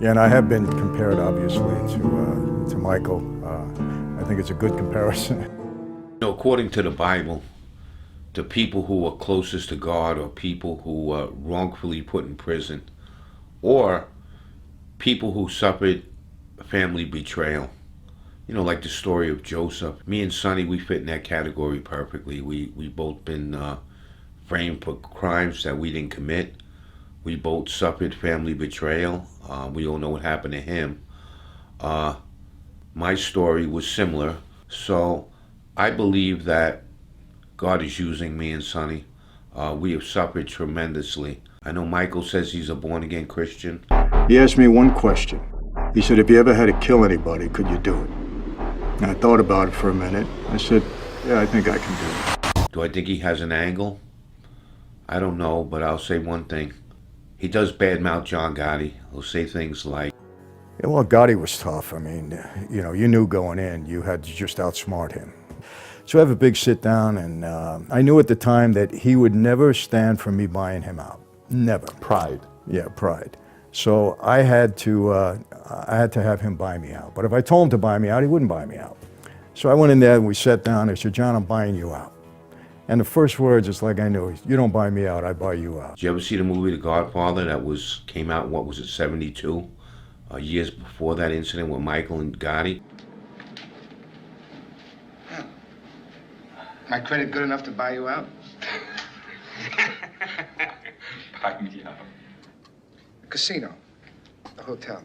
Yeah, and I have been compared, obviously, to Michael. I think it's a good comparison. According to the Bible, the people who are closest to God are people who were wrongfully put in prison or people who suffered family betrayal. Like the story of Joseph. Me and Sonny, we fit in that category perfectly. We both been framed for crimes that we didn't commit. We both suffered family betrayal. We all know what happened to him. Uh, my story was similar. So I believe that God is using me and Sonny. We have suffered tremendously. I know Michael says he's a born again Christian. He asked me one question. He said, if you ever had to kill anybody, could you do it? And I thought about it for a minute. I said, yeah, I think I can do it. Do I think he has an angle? I don't know, but I'll say one thing. He does badmouth John Gotti. He'll say things like, Yeah, well, Gotti was tough. I mean, you knew going in, you had to just outsmart him. So I have a big sit down, and I knew at the time that he would never stand for me buying him out. Never. Pride. Yeah, pride. So I had to have him buy me out. But if I told him to buy me out, he wouldn't buy me out. So I went in there and we sat down. I said, John, I'm buying you out. And the first words, it's like I knew, you don't buy me out, I buy you out. did you ever see the movie The Godfather that came out, what was it, 72? Years before that incident with Michael and Gotti? My credit good enough to buy you out? Buy me out. The casino, the hotel.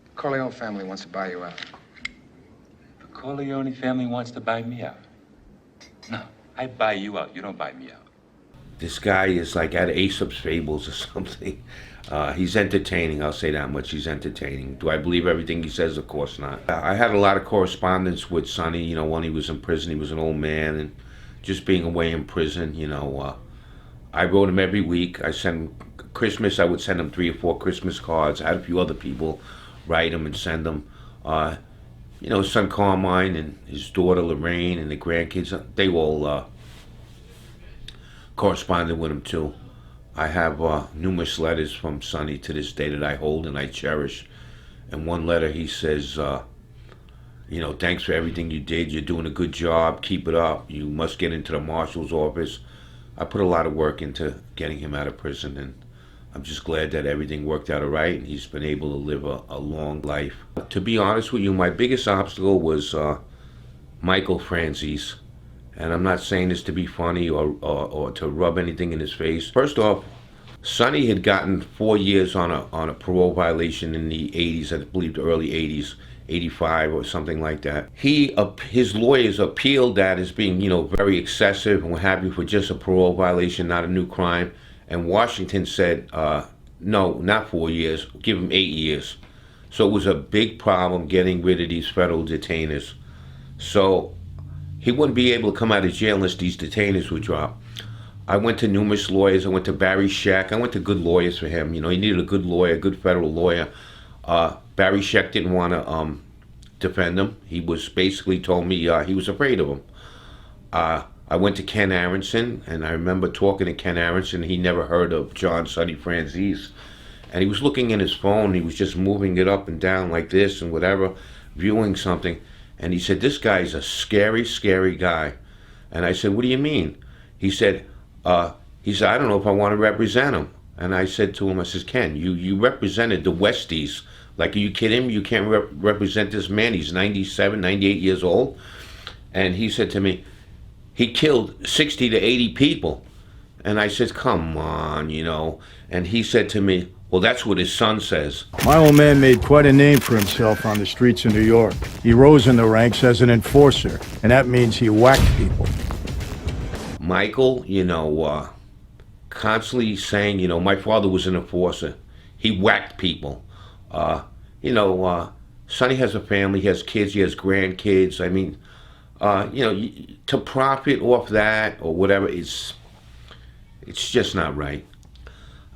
The Corleone family wants to buy you out. The Corleone family wants to buy me out. No, I buy you out. You don't buy me out. This guy is like out of Aesop's Fables or something. He's entertaining, I'll say that much. He's entertaining. Do I believe everything he says? Of course not. I had a lot of correspondence with Sonny, when he was in prison. He was an old man, and just being away in prison, I wrote him every week. I sent him Christmas. I would send him 3 or 4 Christmas cards. I had a few other people write him and send him. His son Carmine and his daughter Lorraine and the grandkids, they all corresponded with him too. I have numerous letters from Sonny to this day that I hold and I cherish. In one letter he says, thanks for everything you did. You're doing a good job. Keep it up. You must get into the marshal's office. I put a lot of work into getting him out of prison, and I'm just glad that everything worked out all right and he's been able to live a long life. To be honest with you, my biggest obstacle was Michael Franzese. And I'm not saying this to be funny or to rub anything in his face. First off, Sonny had gotten 4 years on a parole violation in the 80s, I believe the early 80s, 85 or something like that. His lawyers appealed that as being, very excessive and what have you for just a parole violation, not a new crime. And Washington said, no, not 4 years, give him 8 years. So it was a big problem getting rid of these federal detainers. So he wouldn't be able to come out of jail unless these detainers would drop. I went to numerous lawyers. I went to Barry Scheck. I went to good lawyers for him. He needed a good lawyer, a good federal lawyer. Barry Scheck didn't want to defend him. He was basically told me he was afraid of him. I went to Ken Aronson, and I remember talking to Ken Aronson. He never heard of John Sonny Franzese. And he was looking in his phone. He was just moving it up and down like this and whatever, viewing something. And he said, this guy's a scary, scary guy. And I said, what do you mean? He said, I don't know if I want to represent him. And I said to him, I says, Ken, you represented the Westies. Like, are you kidding me? You can't represent this man. He's 97, 98 years old. And he said to me, he killed 60 to 80 people. And I said, come on, And he said to me, well, that's what his son says. My old man made quite a name for himself on the streets of New York. He rose in the ranks as an enforcer, and that means he whacked people. Michael, constantly saying, my father was an enforcer. He whacked people. Sonny has a family, he has kids, he has grandkids. I mean, to profit off that or whatever, it's just not right.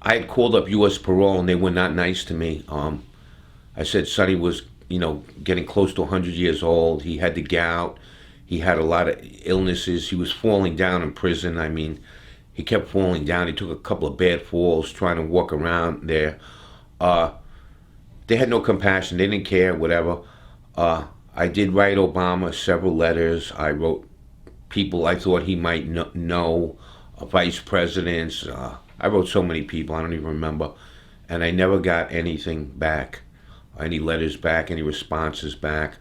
I had called up U.S. Parole and they were not nice to me. I said Sonny was, getting close to 100 years old. He had the gout. He had a lot of illnesses. He was falling down in prison. I mean, he kept falling down. He took a couple of bad falls trying to walk around there. they had no compassion. They didn't care, whatever. I did write Obama several letters. I wrote people I thought he might know, vice presidents. I wrote so many people, I don't even remember. And I never got anything back, any letters back, any responses back.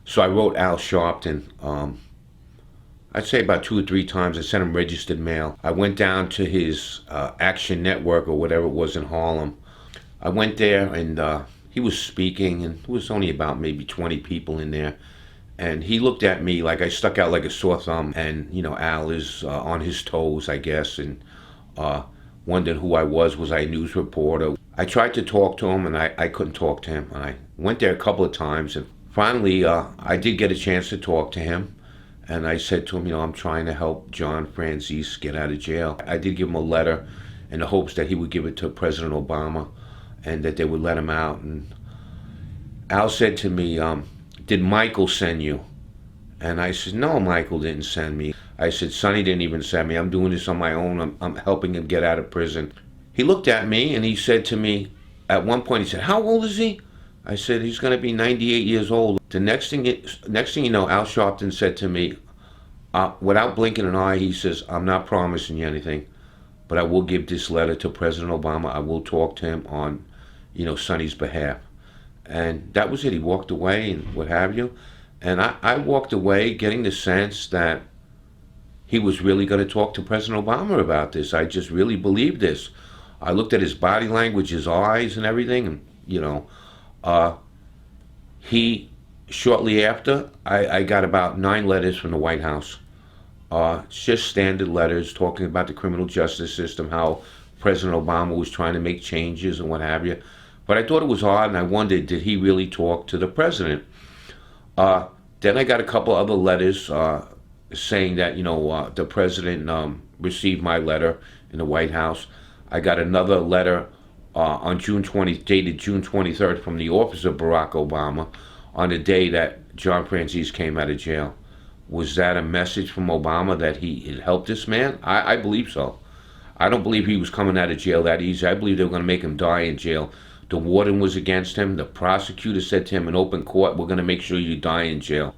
So I wrote Al Sharpton, I'd say about 2 or 3 times. I sent him registered mail. I went down to his Action Network or whatever it was in Harlem. I went there and he was speaking, and there was only about maybe 20 people in there. And he looked at me like I stuck out like a sore thumb. And, you know, Al is on his toes, I guess, and wondered who I was. Was I a news reporter? I tried to talk to him, and I couldn't talk to him. I went there a couple of times, and finally I did get a chance to talk to him. And I said to him, you know, I'm trying to help John Franzese get out of jail. I did give him a letter in the hopes that he would give it to President Obama and that they would let him out. And Al said to me, did Michael send you? And I said, no, Michael didn't send me. I said, Sonny didn't even send me. I'm doing this on my own. I'm helping him get out of prison. He looked at me and he said to me, at one point he said, how old is he? I said, he's going to be 98 years old. The next thing you know, Al Sharpton said to me, without blinking an eye, he says, I'm not promising you anything, but I will give this letter to President Obama. I will talk to him on, you know, Sonny's behalf. And that was it. He walked away and what have you. And I walked away getting the sense that he was really going to talk to President Obama about this. I just really believed this. I looked at his body language, his eyes and everything, and, you know, he, shortly after, I got about 9 letters from the White House. Just standard letters talking about the criminal justice system, how President Obama was trying to make changes and what have you. But I thought it was odd, and I wondered, did he really talk to the president? Then I got a couple other letters saying that, you know, the president received my letter in the White House. I got another letter on dated June 23rd from the office of Barack Obama on the day that John Franzese came out of jail. Was that a message from Obama that he had helped this man? I believe so. I don't believe he was coming out of jail that easy. I believe they were going to make him die in jail. The warden was against him. The prosecutor said to him in open court, we're going to make sure you die in jail.